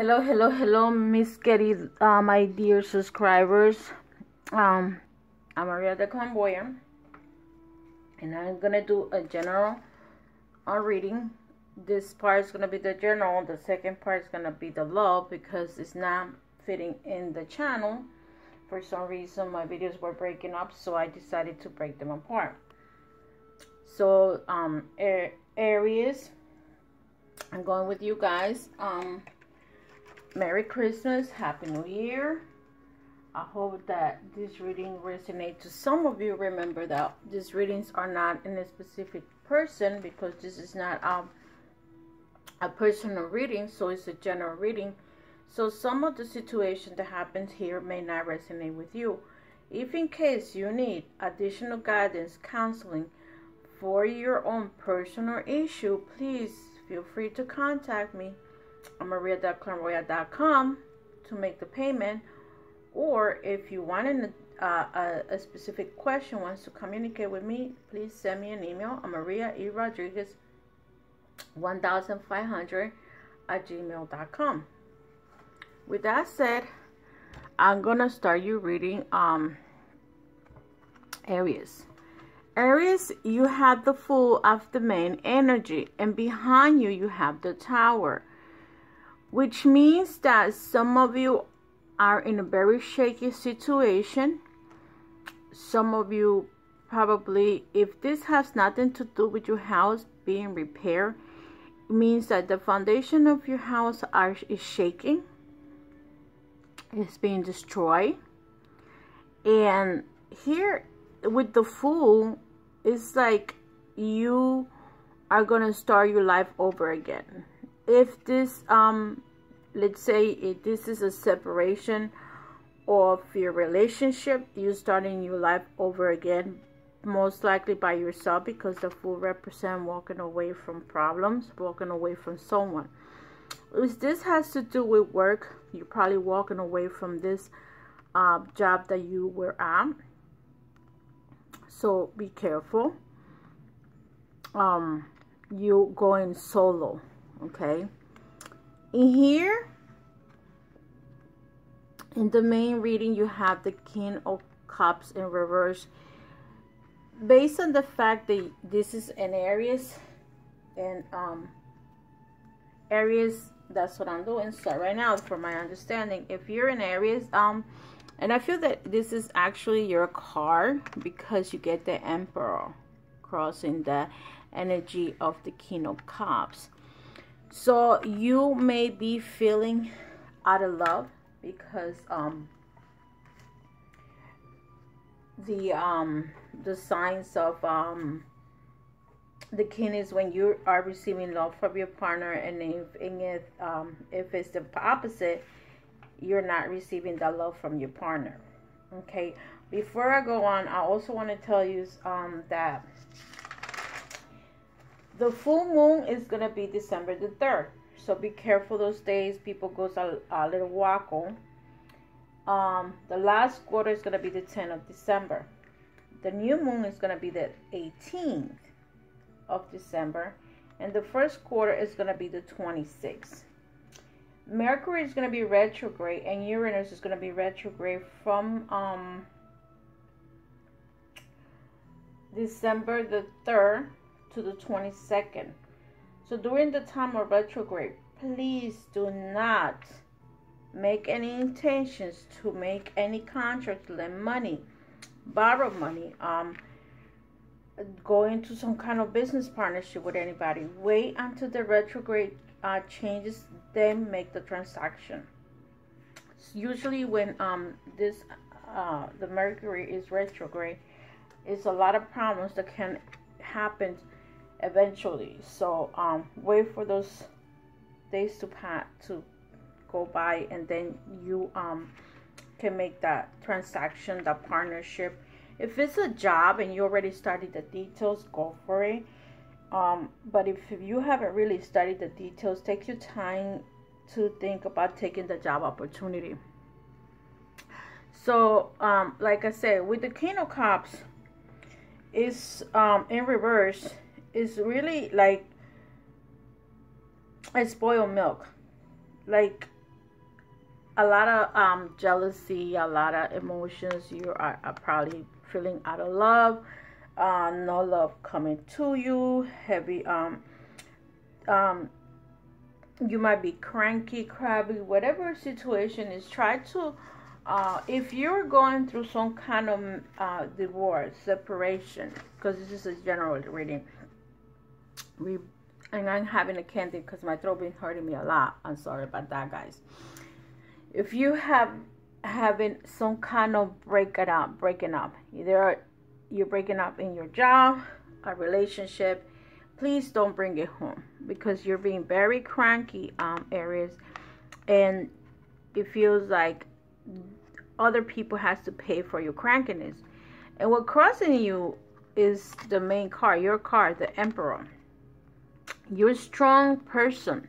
Hello, Miss Getty, my dear subscribers. I'm Maria the Clairvoyant, and I'm gonna do a general reading. This part is gonna be the general. The second part is gonna be the love because it's not fitting in the channel. For some reason, my videos were breaking up, so I decided to break them apart. So, Aries, I'm going with you guys. Merry Christmas, Happy New Year. I hope that this reading resonates to some of you. Remember that these readings are not in a specific person because this is not a personal reading, so it's a general reading. So some of the situation that happens here may not resonate with you. If in case you need additional guidance, counseling for your own personal issue, please feel free to contact me. I'm maria.clairvoyant.com to make the payment, or if you want a specific question, wants to communicate with me, please send me an email. I'm Maria E. Rodriguez 1500 at gmail.com. With that said, I'm gonna start you reading Aries. Aries, you have the Fool of the main energy, and behind you you have the Tower, which means that some of you are in a very shaky situation. Some of you probably, if this has nothing to do with your house being repaired, it means that the foundation of your house is shaking. It's being destroyed. And here with the Fool, it's like you are going to start your life over again. If this, let's say if this is a separation of your relationship, you're starting your life over again, most likely by yourself, because the Fool represents walking away from problems, walking away from someone. If this has to do with work, you're probably walking away from this job that you were at. So be careful. You going solo. Okay, in here in the main reading you have the King of Cups in reverse, based on the fact that this is an Aries, and Aries, that's what I'm doing. So right now, for my understanding, if you're in Aries, and I feel that this is actually your card because you get the Emperor crossing the energy of the King of Cups. So you may be feeling out of love because the signs of the King is when you are receiving love from your partner, and if it's the opposite, you're not receiving that love from your partner. Okay, before I go on, I also want to tell you that the full moon is going to be December the 3rd. So be careful those days. People goes a little wacko. The last quarter is going to be the 10th of December. The new moon is going to be the 18th of December. And the first quarter is going to be the 26th. Mercury is going to be retrograde, and Uranus is going to be retrograde from December the 3rd to the 22nd. So during the time of retrograde, please do not make any intentions to make any contracts, lend money, borrow money, go into some kind of business partnership with anybody. Wait until the retrograde changes, then make the transaction. Usually when the Mercury is retrograde, it's a lot of problems that can happen eventually. So wait for those days to go by, and then you can make that transaction, that partnership. If it's a job and you already studied the details, go for it. But if you haven't really studied the details, take your time to think about taking the job opportunity. So like I said, with the King of Cups is in reverse, is really like a spoiled milk. Like a lot of jealousy, a lot of emotions. You are probably feeling out of love, no love coming to you, heavy, you might be cranky, crabby, whatever situation is. Try to, if you're going through some kind of divorce, separation, because this is a general reading, and I'm having a candy because my throat been hurting me a lot. I'm sorry about that, guys. If you having some kind of breaking up, either you're breaking up in your job, a relationship, please don't bring it home, because you're being very cranky, Aries, and it feels like other people has to pay for your crankiness. And what crossing you is the main card, your card, the Emperor. You're a strong person.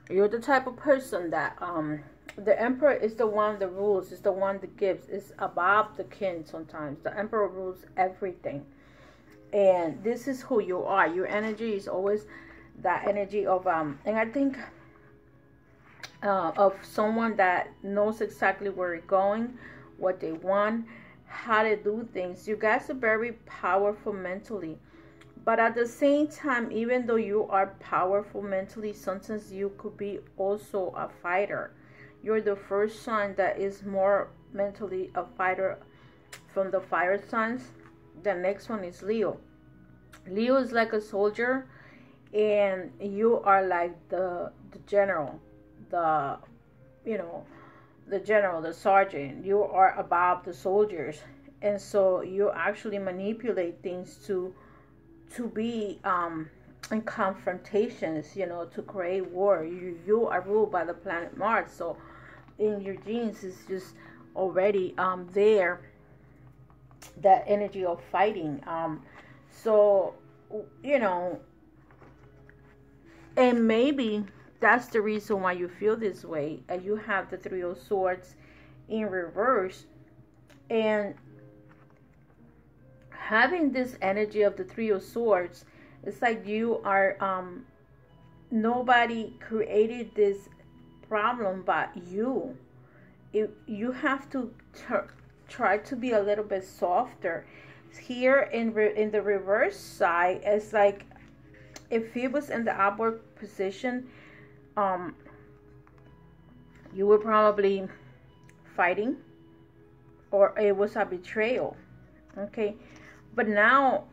You're the type of person that the Emperor is the one that rules, is the one that gives, is above the king sometimes. The Emperor rules everything. And this is who you are. Your energy is always that energy of and I think of someone that knows exactly where you're going, what they want, how to do things. You guys are very powerful mentally, but at the same time, even though you are powerful mentally, sometimes you could be also a fighter. You're the first sign that is more mentally a fighter from the fire signs. The next one is Leo. Leo is like a soldier, and you are like the general, the general, the sergeant. You are above the soldiers, and so you actually manipulate things to be in confrontations, to create war. You are ruled by the planet Mars, so in your genes is just already there, that energy of fighting. So and maybe that's the reason why you feel this way. You have the Three of Swords in reverse, and having this energy of the Three of Swords, it's like you are nobody created this problem but you. You have to try to be a little bit softer. Here in the reverse side, it's like if he was in the upward position, you were probably fighting, or it was a betrayal. Okay, but now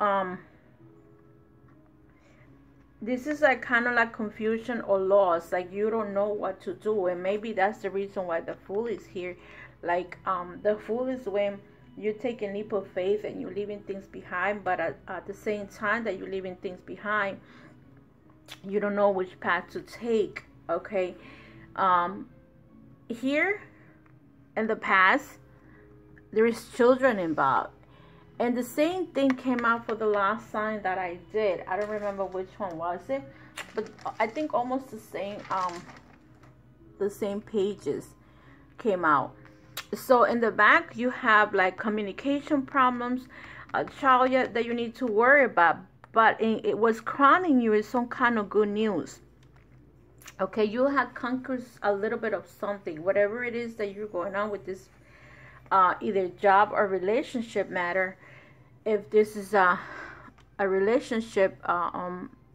this is like kind of like confusion or loss, like you don't know what to do. And maybe that's the reason why the Fool is here. Like the Fool is when you take a leap of faith and you're leaving things behind, but at the same time that you're leaving things behind, you don't know which path to take. Okay, here in the past there is children involved, and the same thing came out for the last sign that I did. I don't remember which one was it, but I think almost the same pages came out. So in the back you have like communication problems, a child that you need to worry about, but it was crowning you with some kind of good news. Okay, you have conquered a little bit of something, whatever it is that you're going on with this either job or relationship matter. If this is a relationship,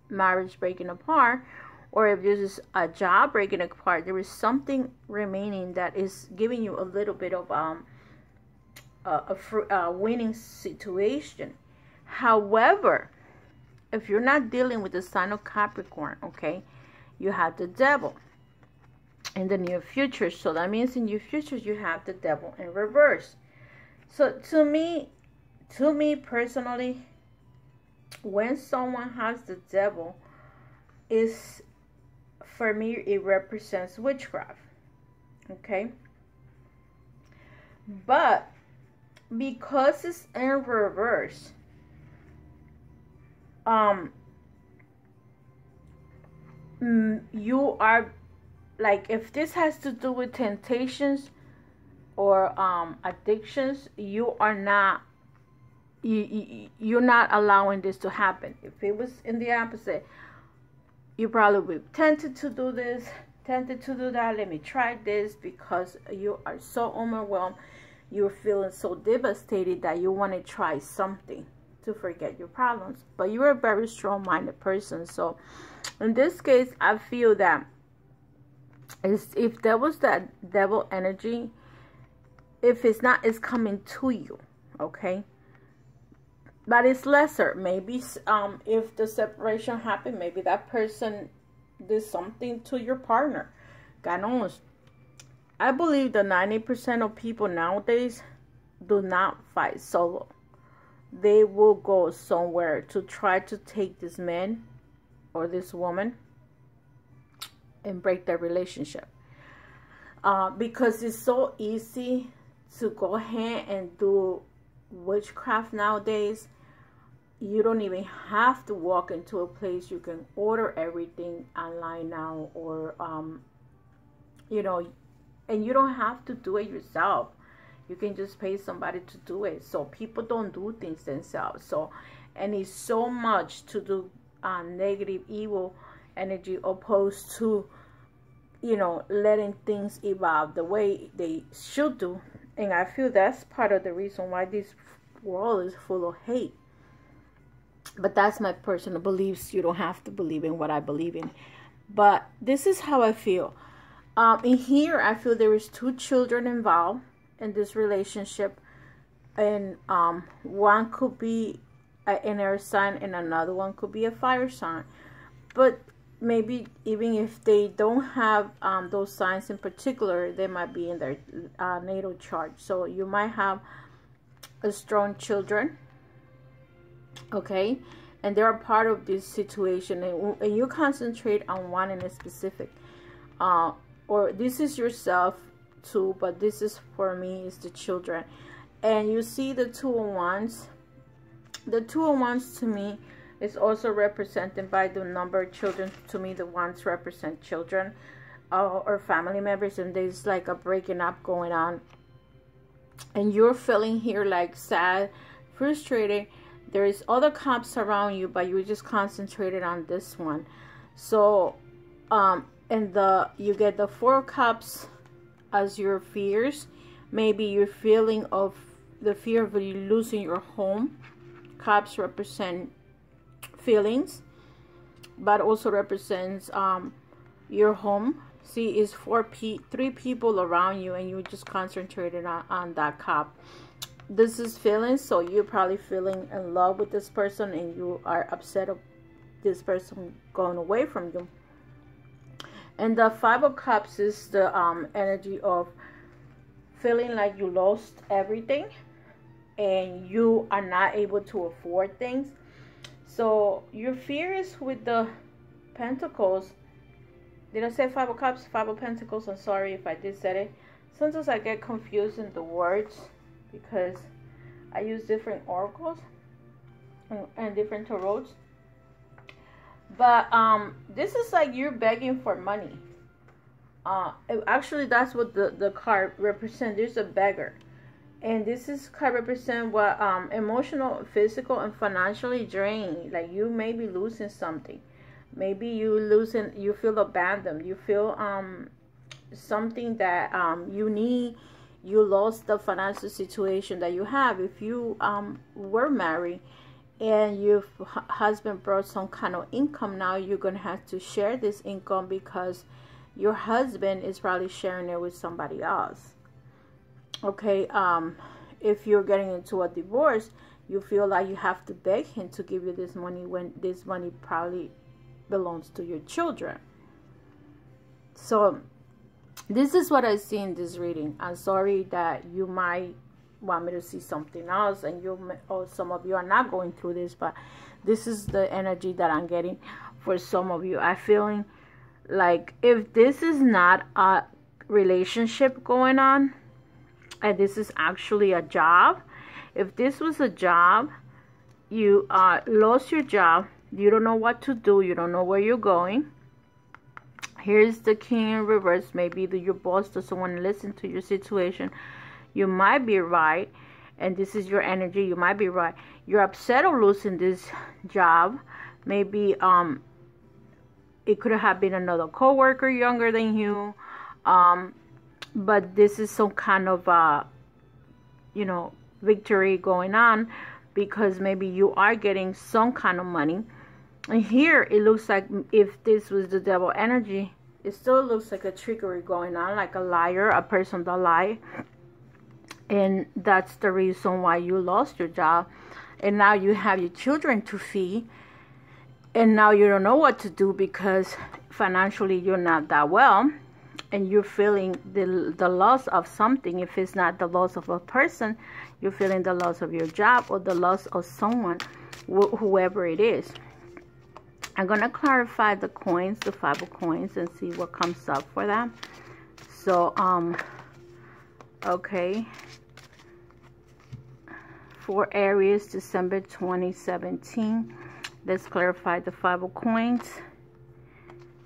marriage breaking apart, or if this is a job breaking apart, there is something remaining that is giving you a little bit of a winning situation. However, if you're not dealing with the sign of Capricorn, okay, you have the Devil in the near future. So that means in your future you have the Devil in reverse. So to me personally, when someone has the Devil, is, for me, it represents witchcraft. Okay, but because it's in reverse, you are like, if this has to do with temptations or addictions, you are not, you're not allowing this to happen. If it was in the opposite, you probably would be tempted to do this, tempted to do that. Let me try this, because you are so overwhelmed. You're feeling so devastated that you want to try something to forget your problems. But you're a very strong-minded person. So in this case, I feel that if there was that devil energy, if it's not, it's coming to you, okay? But it's lesser. Maybe if the separation happened, maybe that person did something to your partner. God knows. I believe that 90% of people nowadays do not fight solo. They will go somewhere to try to take this man or this woman and break their relationship. Because it's so easy to go ahead and do witchcraft nowadays. You don't even have to walk into a place. You can order everything online now, or you know, and you don't have to do it yourself. You can just pay somebody to do it. So people don't do things themselves. So, and it's so much to do negative, evil energy, opposed to, you know, letting things evolve the way they should do. And I feel that's part of the reason why this world is full of hate. But that's my personal beliefs. You don't have to believe in what I believe in. But this is how I feel. In here, I feel there is 2 children involved in this relationship. And one could be an air sign and another one could be a fire sign. But maybe even if they don't have those signs in particular, they might be in their natal chart. So you might have a strong children, okay, and they're a part of this situation, and you concentrate on one in a specific, or this is yourself too, but this is, for me, is the children. And you see the 2 of Wands. The 2 of Wands to me is also represented by the number of children. To me, the Wands represent children or family members, and there's like a breaking up going on. And you're feeling here like sad, frustrated. There is other cups around you, but you're just concentrated on this one. So, and you get the 4 cups as your fears. Maybe you're feeling of the fear of you losing your home. Cups represent feelings, but also represents your home. See, it's 3 people around you, and you just concentrated on that cup. This is feelings, so you're probably feeling in love with this person, and you are upset of this person going away from you. And the 5 of Cups is the energy of feeling like you lost everything and you are not able to afford things. So your fear is with the Pentacles. Did I say 5 of Cups? 5 of Pentacles. I'm sorry if I did say it. Sometimes I get confused in the words because I use different oracles and different tarots. But this is like you're begging for money. Actually, that's what the card represents. There's a beggar. And this is card represent what emotional, physical, and financially drained. Like you may be losing something. Maybe you feel abandoned. You feel something that you need. You lost the financial situation that you have. If you were married and your husband brought some kind of income, now you're going to have to share this income because your husband is probably sharing it with somebody else. Okay, if you're getting into a divorce, you feel like you have to beg him to give you this money when this money probably belongs to your children. So this is what I see in this reading. I'm sorry that you might want me to see something else, and some of you are not going through this, but this is the energy that I'm getting for some of you. I'm feeling like if this is not a relationship going on, and this is actually a job, if this was a job, you lost your job, you don't know what to do, you don't know where you're going. Here's the King in reverse. Maybe your boss doesn't want to listen to your situation. You might be right, and this is your energy. You might be right. You're upset of losing this job. Maybe it could have been another coworker younger than you, but this is some kind of you know, victory going on, because maybe you are getting some kind of money. And here it looks like, if this was the devil energy, it still looks like a trickery going on, like a liar, a person that lie. And that's the reason why you lost your job. And now you have your children to feed. And now you don't know what to do, because financially you're not that well. And you're feeling the loss of something. If it's not the loss of a person, you're feeling the loss of your job, or the loss of someone, whoever it is. I'm going to clarify the coins, the 5 of coins, and see what comes up for them. So, okay. For Aries, December 2017. Let's clarify the 5 of coins.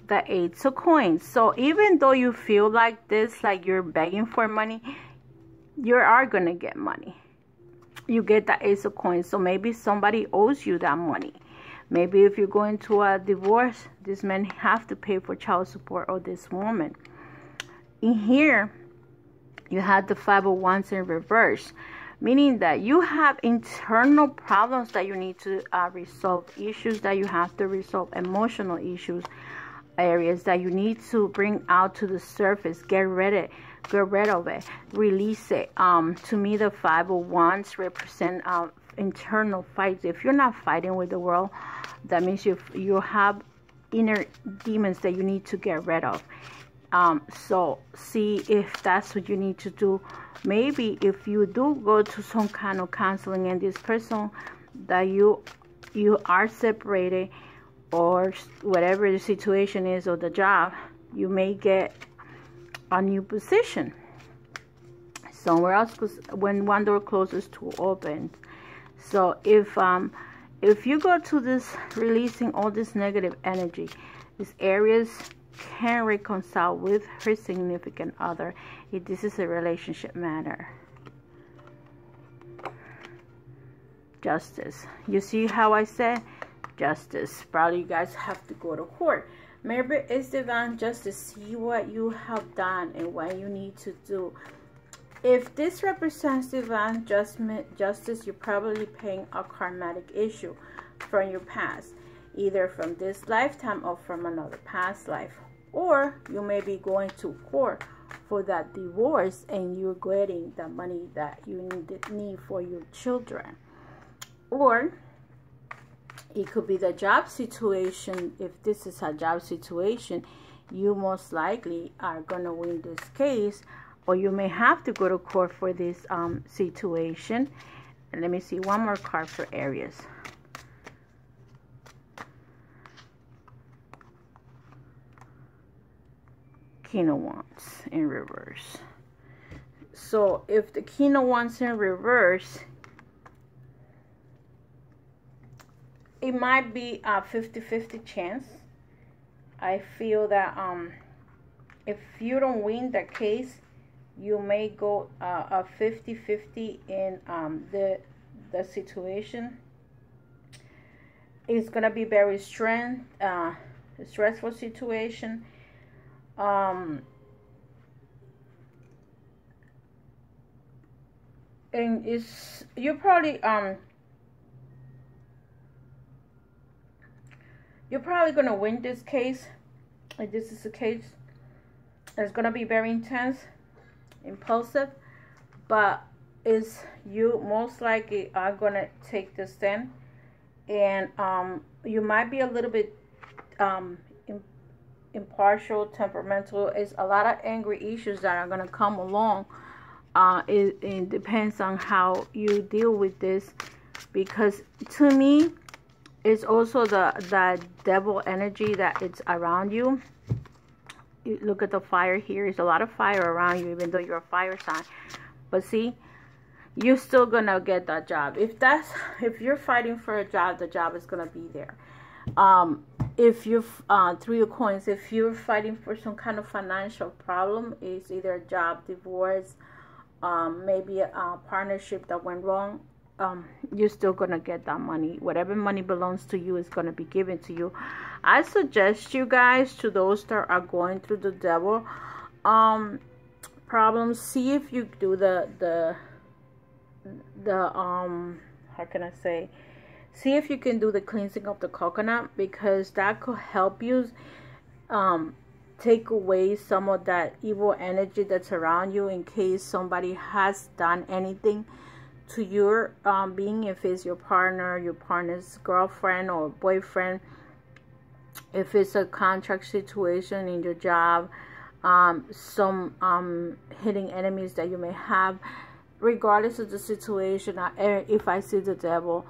The 8 of coins. So, even though you feel like this, like you're begging for money, you are going to get money. You get the 8 of coins. So, maybe somebody owes you that money. Maybe if you're going to a divorce, this man have to pay for child support, or this woman. In here, you have the 5 of Wands in reverse, meaning that you have internal problems that you need to resolve, issues that you have to resolve, emotional issues, areas that you need to bring out to the surface. Get rid of it, release it. To me, the 5 of Wands represent internal fights. If you're not fighting with the world, that means you have inner demons that you need to get rid of. So see if that's what you need to do. Maybe if you do go to some kind of counseling, and this person that you are separated, or whatever the situation is, or the job, you may get a new position somewhere else, because when one door closes, 2 opens. So if you go to this releasing all this negative energy, this Aries can reconcile with her significant other if this is a relationship matter. Justice. You see how I said justice? Probably you guys have to go to court. Maybe it's divine justice. See what you have done and what you need to do. If this represents divine justice, you're probably paying a karmatic issue from your past, either from this lifetime or from another past life. Or you may be going to court for that divorce, and you're getting the money that you need for your children. Or it could be the job situation. If this is a job situation, you most likely are going to win this case, or you may have to go to court for this situation. And let me see one more card for Aries. King of Wands in reverse. So if the King of Wands in reverse, it might be a 50-50 chance. I feel that if you don't win the case, you may go a 50-50 in the situation. It's gonna be very stressful situation. And you're probably gonna win this case. If this is the case, it's gonna be very intense, impulsive, but is you most likely are gonna take the stand, and you might be a little bit impartial, temperamental. Is a lot of angry issues that are gonna come along. It depends on how you deal with this, because to me, it's also the devil energy that it's around you. You look at the fire here. There's a lot of fire around you, even though you're a fire sign. But see, you're still gonna get that job. If you're fighting for a job, the job is gonna be there. If you're 3 of coins, if you're fighting for some kind of financial problem, it's either a job, divorce, maybe a partnership that went wrong. you're still gonna get that money. Whatever money belongs to you is gonna be given to you. I suggest you guys, to those that are going through the devil problems, see if you do the how can I say, see if you can do the cleansing of the coconut, because that could help you take away some of that evil energy that's around you, in case somebody has done anything to your being, if it's your partner, your partner's girlfriend or boyfriend, if it's a contract situation in your job, some hidden enemies that you may have. Regardless of the situation, if I see the devil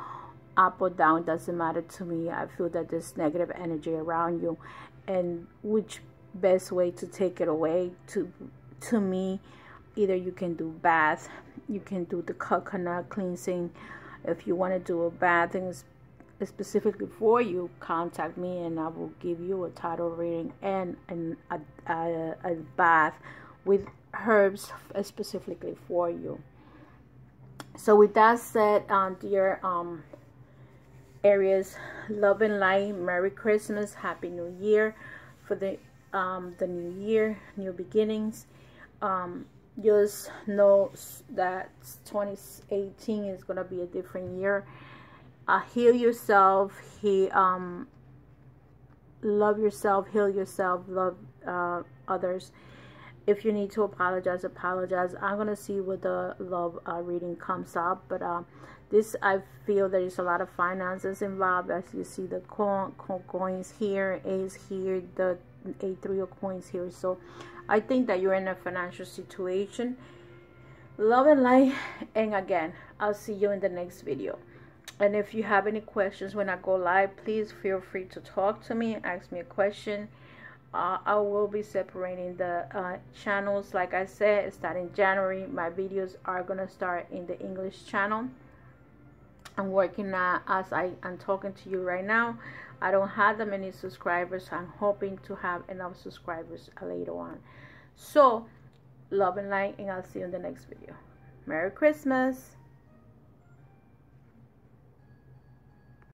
up or down, doesn't matter to me. I feel that there's negative energy around you, and which best way to take it away, to me, either you can do bath, you can do the coconut cleansing. If you want to do a bathing specifically for you, contact me and I will give you a tarot reading and a bath with herbs specifically for you. So with that said, dear Aries, love and light, Merry Christmas, Happy New Year for the new year, new beginnings. Just know that 2018 is gonna be a different year. Heal yourself. Love yourself. Heal yourself. Love others. If you need to apologize, apologize. I'm gonna see what the love reading comes up, but this, I feel there is a lot of finances involved. As you see, the coins here, A's here, the A3 of coins here. So I think that you're in a financial situation. Love and light. And again, I'll see you in the next video. And if you have any questions when I go live, please feel free to talk to me, ask me a question. I will be separating the channels. Like I said, starting January, my videos are going to start in the English channel. I'm working as I'm talking to you right now. I don't have that many subscribers. I'm hoping to have enough subscribers later on. So, love and light, and I'll see you in the next video. Merry Christmas.